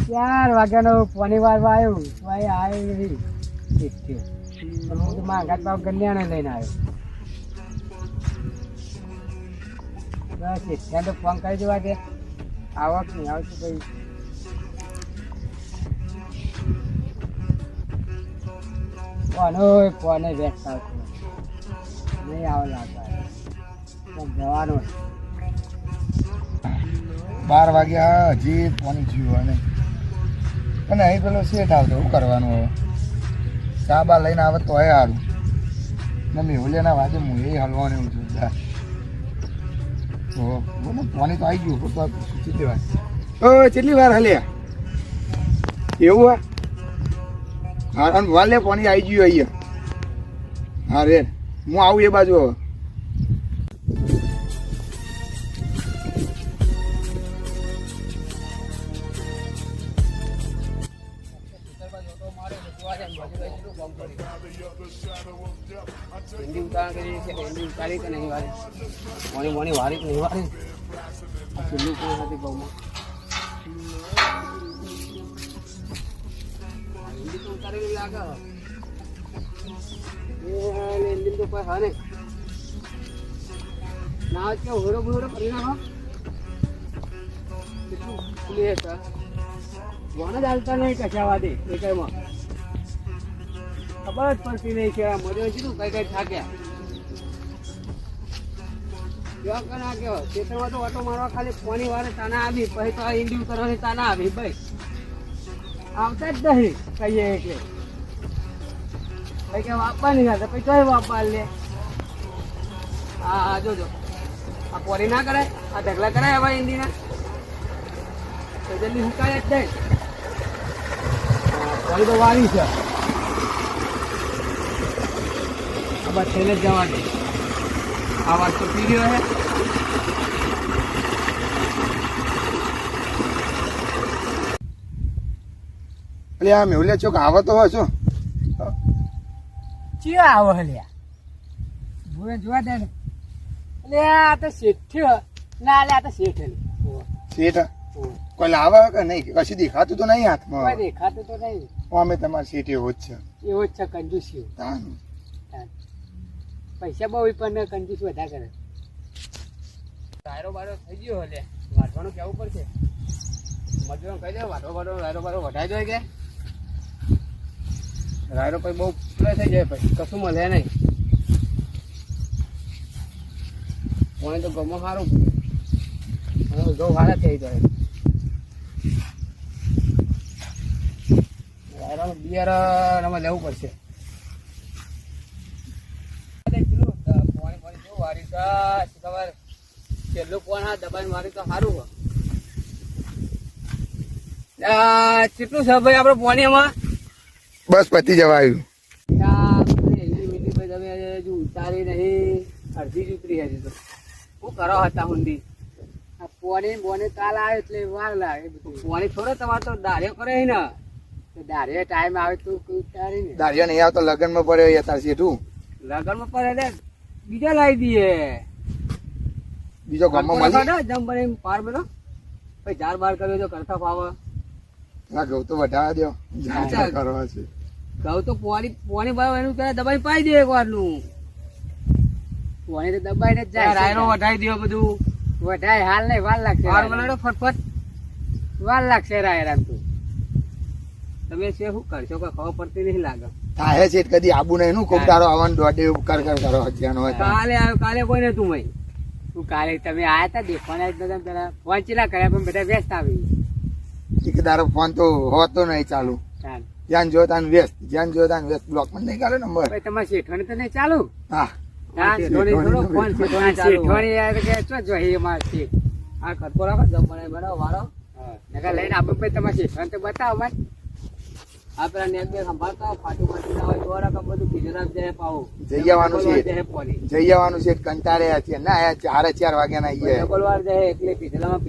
4 વાગ્યાનો પોની વાર આવ્યો તો આવ્યો નહીં. હું તો મારા ભાવ કલ્યાણે લઈને આવ્યો. બસ ત્યાં તો ફોન કરી દેવા દે. આવક નહીં આવતું ભાઈ. ફોને વ્યસ્ત આવતું નહીં આવે લાગવા જવાનું. 12 વાગ્યા હજી ફોન જીવવા નહીં. અને અહીં પેલો શેઠ આવતો શું કરવાનું હવે? ચા બા લઈને આવે તોય સારું. ને મેહુલિયાના વાજે હું એ હલવાનું એવું જોરદાર. તો બોલો પાણી તો આવી ગયું તો કેટલી વાર કેટલી વાર હલ્યા એવું હા અને વાલે પાણી આવી ગયું અહીંયા. હા રે હું આવું એ બાજુ હવે. વારી નહીં વારી છેલ્લું કોઈ નથી ગૌમાં હિન્દી તો ઉતારેલી લાગે. હિન્દી તો કોઈ હા નહીં ના કે હોરો બોરો કરી નાખો. કેટલું ખુલી છે વણ જ હાલતા નહીં કચાવા દે એ કઈમાં ખબર જ પડતી નહીં કે મજા કીધું કઈ કઈ થાક્યા. ખેતરમાં તો ઓટો મારવા ખાલી પાણી વાળે તાના આવી પછી તો ઈંડી ઉતરવાની તાના આવી ભાઈ આવતા જ નહીં કહીએ એટલે કે વાપવા નહીં આવતા પછી કઈ વાપવા લે. હા જોજો આ પોરી ના કરાય આ ઢગલા કરાય હવે ઈંડીના તો જલ્દી હુકાય જ નહીં. પોરી તો વાળી છે બસ થઈને જ જવા દે. આ વાત તો પી ગયો હે. એટલે આ મેહુલિયા ચોક આવે તો હોય શું ચિયા આવો હલ્યા ભૂરે જોવા દે ને. એટલે આ તો શેઠ ના લે આ તો શેઠ શેઠ કોઈ લાવે કે નહીં કશું દેખાતું તો નહીં હાથમાં. કોઈ દેખાતું તો નહીં. અમે તમારા શેઠ એવો જ છે. એવો જ છે કંજૂસી. પૈસા બહુ પણ કંજૂસ વધારે કરે. વાયરો બારો થઈ ગયો હલે વાટવાનું કેવું પડશે. મજૂરો કહી દે વાટો બારો વઢાઈ જાય કે રાયરો પછી બહુ થઈ જાય પછી કશું મળે નહીં. કોને તો ગમો સારું ગૌ સારા થઈ જાય. રાયરાનું બિયાર અમે લેવું પડશે. છેલ્લું કોણ હા દબાઈ મારી તો સારું કેટલું છે ભાઈ આપડે પોણીમાં બસ પતી જવા આવ્યું. તમે હજુ ઉતારી નહીં અડધી જ ઉતરી હજી તો શું કરો હતા ઊંડી. આ પોણી બોને કાલ આવે એટલે વાર લાગે. પોણી થોડો તમારે તો દાર્યો કરે ને દાર્યો ટાઈમ આવે તો ઉતારી ને. દારિયા નહીં આવતો લગ્નમાં પડ્યો તાર શેઠું લગનમાં પડે બીજા લાવી દઈએ. બીજો ગામમાં મળી જમ બને પાર મેલો પછી ઝાડ બાર કર્યો તો કરતા ફાવે. ના ઘઉં તો વધારે દો કરવા છે. ઘઉં તો પોણી ભાવ એનું પેલા દબાઈ પાઈ દે એક વાર નું. પોણી તો દબાઈ ને જ જાય. રાયરો વઢાઈ દો બધું વઢાય હાલ નહીં વાર લાગશે. વાર બનાડો ફટફટ વાર લાગશે રાયરા તો. તમે શું કરશો કે ખબર પડતી નહીં લાગે. થાય છે કદી આબુ નહીં નું કોક તારો આવવાનું દોડે કર કરો હજાનો હોય. કાલે કોઈ ને તું ભાઈ તું કાલે તમે આયા તા દેખવાના જ બધા પેલા ફોન ચેલા કર્યા પણ બધા વ્યસ્ત આવી. એક તારો ફોન તો હોતો નહીં ચાલુ. જ્યાં જો તાન વ્યસ્ત જ્યાં જો તાન વ્યસ્ત બ્લોક માં નહીં કરે નંબર. તમારે શેઠવાને તો નહીં ચાલુ. હા આ ખતકો રાખો જમવાને બનાવો વાળો લઈને આપણે તમારે શેઠવાને તો બતાવો. આ પેલા નેક બે સંભાળતા ફાટું ફાટી ના હોય તો બધું ગુજરાત જાય પાવો જઈ આવવાનું છે કંટાળે છે ના 4 વાગ્યા ના ડબલ વાર જાય એટલે પીધેલામાં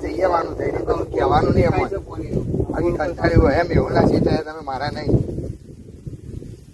જઈ આવવાનું થઈને તો કહેવાનું નહીં એમ કંટાળ્યું એમ એવું ના છે તમે મારા નહીં